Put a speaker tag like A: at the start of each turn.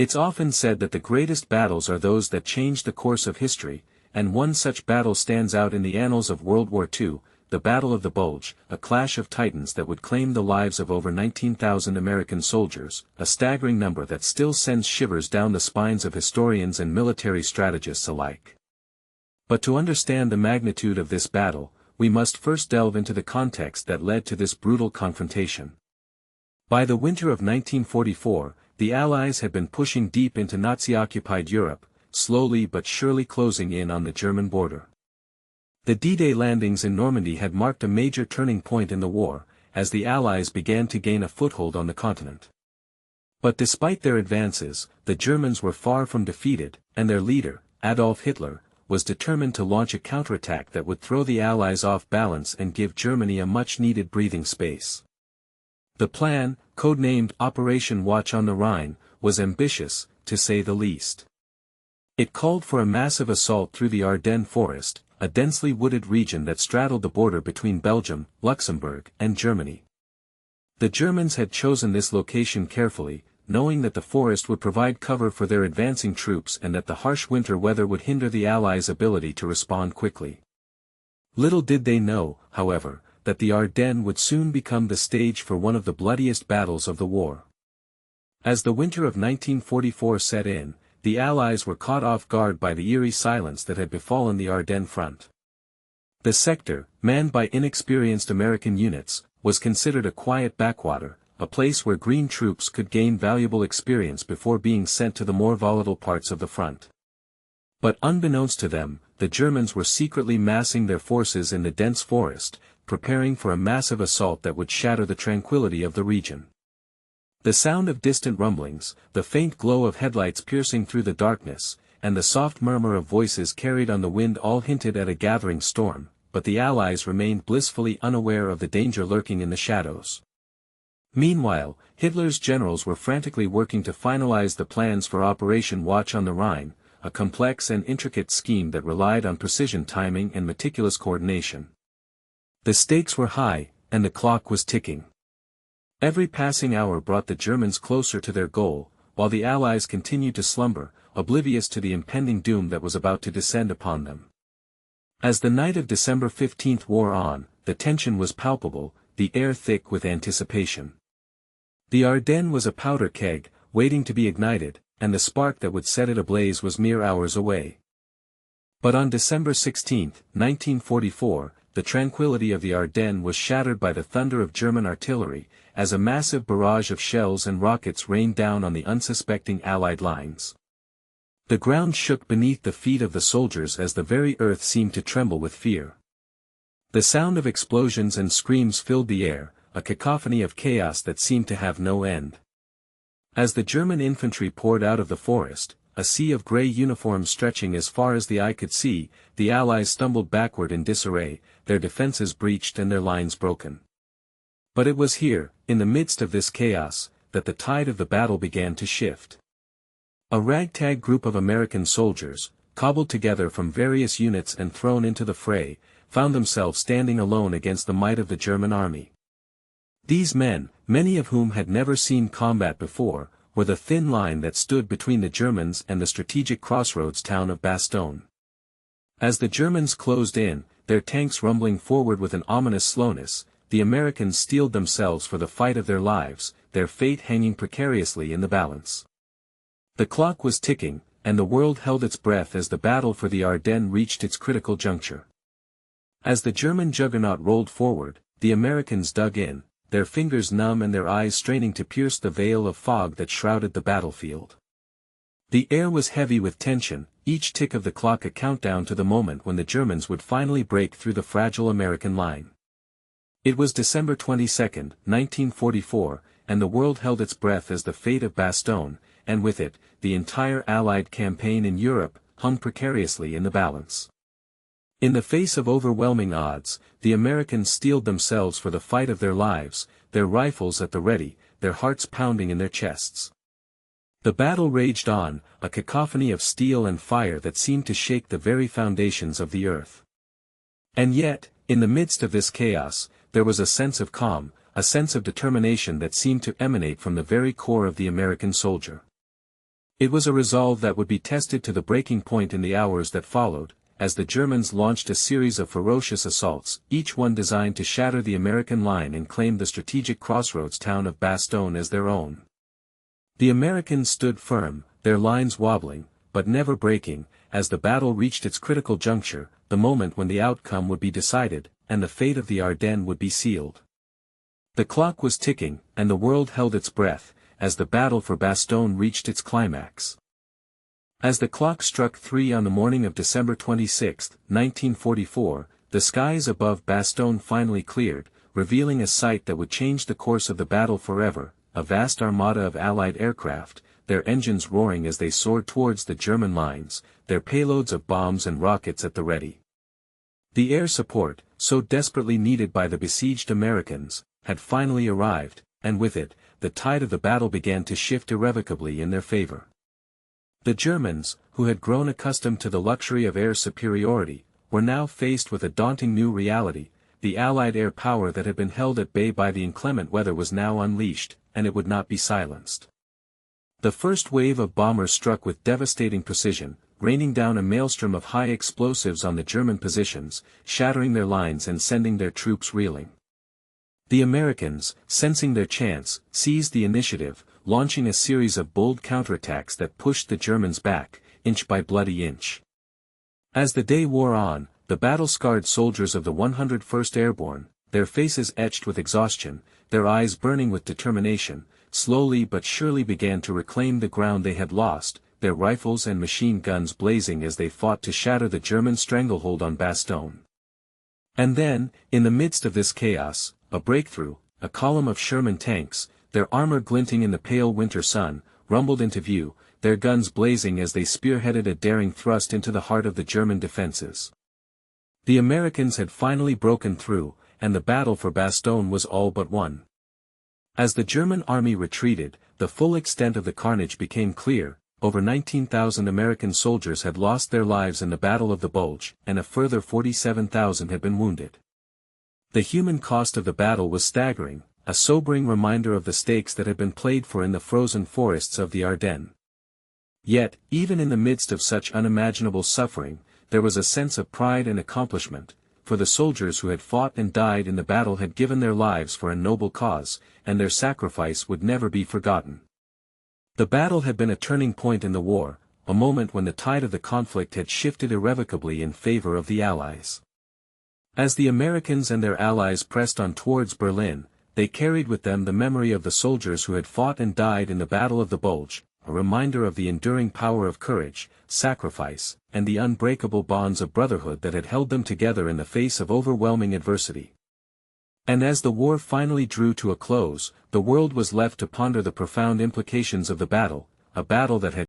A: It's often said that the greatest battles are those that change the course of history, and one such battle stands out in the annals of World War II, the Battle of the Bulge, a clash of titans that would claim the lives of over 19,000 American soldiers, a staggering number that still sends shivers down the spines of historians and military strategists alike. But to understand the magnitude of this battle, we must first delve into the context that led to this brutal confrontation. By the winter of 1944, the Allies had been pushing deep into Nazi-occupied Europe, slowly but surely closing in on the German border. The D-Day landings in Normandy had marked a major turning point in the war, as the Allies began to gain a foothold on the continent. But despite their advances, the Germans were far from defeated, and their leader, Adolf Hitler, was determined to launch a counterattack that would throw the Allies off balance and give Germany a much-needed breathing space. The plan, codenamed Operation Watch on the Rhine, was ambitious, to say the least. It called for a massive assault through the Ardennes forest, a densely wooded region that straddled the border between Belgium, Luxembourg, and Germany. The Germans had chosen this location carefully, knowing that the forest would provide cover for their advancing troops and that the harsh winter weather would hinder the Allies' ability to respond quickly. Little did they know, however, that the Ardennes would soon become the stage for one of the bloodiest battles of the war. As the winter of 1944 set in, the Allies were caught off guard by the eerie silence that had befallen the Ardennes front. The sector, manned by inexperienced American units, was considered a quiet backwater, a place where green troops could gain valuable experience before being sent to the more volatile parts of the front. But unbeknownst to them, the Germans were secretly massing their forces in the dense forest, preparing for a massive assault that would shatter the tranquility of the region. The sound of distant rumblings, the faint glow of headlights piercing through the darkness, and the soft murmur of voices carried on the wind all hinted at a gathering storm, but the Allies remained blissfully unaware of the danger lurking in the shadows. Meanwhile, Hitler's generals were frantically working to finalize the plans for Operation Watch on the Rhine, a complex and intricate scheme that relied on precision timing and meticulous coordination. The stakes were high, and the clock was ticking. Every passing hour brought the Germans closer to their goal, while the Allies continued to slumber, oblivious to the impending doom that was about to descend upon them. As the night of December 15 wore on, the tension was palpable, the air thick with anticipation. The Ardennes was a powder keg, waiting to be ignited, and the spark that would set it ablaze was mere hours away. But on December 16, 1944, the tranquility of the Ardennes was shattered by the thunder of German artillery, as a massive barrage of shells and rockets rained down on the unsuspecting Allied lines. The ground shook beneath the feet of the soldiers as the very earth seemed to tremble with fear. The sound of explosions and screams filled the air, a cacophony of chaos that seemed to have no end. As the German infantry poured out of the forest, a sea of grey uniforms stretching as far as the eye could see, the Allies stumbled backward in disarray, their defenses breached and their lines broken. But it was here, in the midst of this chaos, that the tide of the battle began to shift. A ragtag group of American soldiers, cobbled together from various units and thrown into the fray, found themselves standing alone against the might of the German army. These men, many of whom had never seen combat before, were the thin line that stood between the Germans and the strategic crossroads town of Bastogne. As the Germans closed in, their tanks rumbling forward with an ominous slowness, the Americans steeled themselves for the fight of their lives, their fate hanging precariously in the balance. The clock was ticking, and the world held its breath as the battle for the Ardennes reached its critical juncture. As the German juggernaut rolled forward, the Americans dug in, their fingers numb and their eyes straining to pierce the veil of fog that shrouded the battlefield. The air was heavy with tension, each tick of the clock a countdown to the moment when the Germans would finally break through the fragile American line. It was December 22, 1944, and the world held its breath as the fate of Bastogne, and with it, the entire Allied campaign in Europe, hung precariously in the balance. In the face of overwhelming odds, the Americans steeled themselves for the fight of their lives, their rifles at the ready, their hearts pounding in their chests. The battle raged on, a cacophony of steel and fire that seemed to shake the very foundations of the earth. And yet, in the midst of this chaos, there was a sense of calm, a sense of determination that seemed to emanate from the very core of the American soldier. It was a resolve that would be tested to the breaking point in the hours that followed, as the Germans launched a series of ferocious assaults, each one designed to shatter the American line and claim the strategic crossroads town of Bastogne as their own. The Americans stood firm, their lines wobbling, but never breaking, as the battle reached its critical juncture, the moment when the outcome would be decided, and the fate of the Ardennes would be sealed. The clock was ticking, and the world held its breath, as the battle for Bastogne reached its climax. As the clock struck 3 on the morning of December 26, 1944, the skies above Bastogne finally cleared, revealing a sight that would change the course of the battle forever, a vast armada of Allied aircraft, their engines roaring as they soared towards the German lines, their payloads of bombs and rockets at the ready. The air support, so desperately needed by the besieged Americans, had finally arrived, and with it, the tide of the battle began to shift irrevocably in their favor. The Germans, who had grown accustomed to the luxury of air superiority, were now faced with a daunting new reality. The Allied air power that had been held at bay by the inclement weather was now unleashed, and it would not be silenced. The first wave of bombers struck with devastating precision, raining down a maelstrom of high explosives on the German positions, shattering their lines and sending their troops reeling. The Americans, sensing their chance, seized the initiative, launching a series of bold counterattacks that pushed the Germans back, inch by bloody inch. As the day wore on, the battle-scarred soldiers of the 101st Airborne, their faces etched with exhaustion, their eyes burning with determination, slowly but surely began to reclaim the ground they had lost, their rifles and machine guns blazing as they fought to shatter the German stranglehold on Bastogne. And then, in the midst of this chaos, a breakthrough, a column of Sherman tanks, their armor glinting in the pale winter sun, rumbled into view, their guns blazing as they spearheaded a daring thrust into the heart of the German defenses. The Americans had finally broken through, and the battle for Bastogne was all but won. As the German army retreated, the full extent of the carnage became clear. Over 19,000 American soldiers had lost their lives in the Battle of the Bulge, and a further 47,000 had been wounded. The human cost of the battle was staggering, a sobering reminder of the stakes that had been played for in the frozen forests of the Ardennes. Yet, even in the midst of such unimaginable suffering, there was a sense of pride and accomplishment, for the soldiers who had fought and died in the battle had given their lives for a noble cause, and their sacrifice would never be forgotten. The battle had been a turning point in the war, a moment when the tide of the conflict had shifted irrevocably in favor of the Allies. As the Americans and their allies pressed on towards Berlin, they carried with them the memory of the soldiers who had fought and died in the Battle of the Bulge, a reminder of the enduring power of courage, sacrifice, and the unbreakable bonds of brotherhood that had held them together in the face of overwhelming adversity. And as the war finally drew to a close, the world was left to ponder the profound implications of the battle, a battle that had